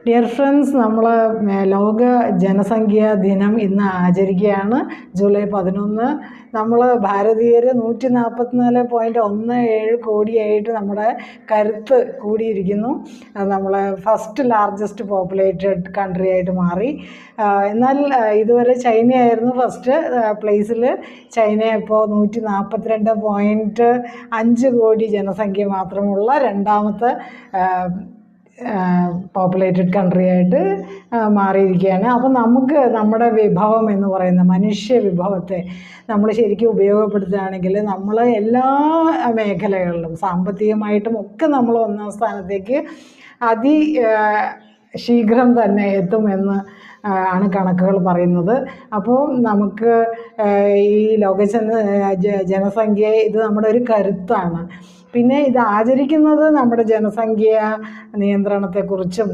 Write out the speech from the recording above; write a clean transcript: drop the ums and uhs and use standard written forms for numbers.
Dear friends, നമ്മൾ ലോക ജനസംഖ്യാ ദിനം ഇന്ന് ആചരിക്കുകയാണ്. ജൂലൈ 11. നമ്മൾ ഭാരതീയർ 144.17 കോടിയായിട്ട് നമ്മുടെ കരുത്ത് കൂടിയിരിക്കുന്നു. നമ്മൾ ഫസ്റ്റ് ലാർജസ്റ്റ് പോപ്പുലേറ്റഡ് കൺട്രി ആയിട്ട് മാറി. എന്നാൽ ഇതുവരെ ചൈനയായിരുന്നു ഫസ്റ്റ് പ്ലേസിൽ. ചൈന ഇപ്പോൾ 142.5 കോടി ജനസംഖ്യ മാത്രമുള്ള രണ്ടാമത്തെ പോപ്പുലേറ്റഡ് കൺട്രി ആയിട്ട് മാറിയിരിക്കുകയാണ്. അപ്പം നമുക്ക് നമ്മുടെ വിഭവം എന്ന് പറയുന്ന മനുഷ്യ വിഭവത്തെ നമ്മൾ ശരിക്കും ഉപയോഗപ്പെടുത്തുകയാണെങ്കിൽ നമ്മൾ എല്ലാ മേഖലകളിലും സാമ്പത്തികമായിട്ടും ഒക്കെ നമ്മൾ ഒന്നാം സ്ഥാനത്തേക്ക് ശീഘ്രം തന്നെ എത്തുമെന്ന് ആണ് കണക്കുകൾ പറയുന്നത്. അപ്പോൾ നമുക്ക് ഈ ലോക ജനസംഖ്യ ഇത് നമ്മുടെ ഒരു കരുത്താണ്. പിന്നെ ഇത് ആചരിക്കുന്നത് നമ്മുടെ ജനസംഖ്യ നിയന്ത്രണത്തെക്കുറിച്ചും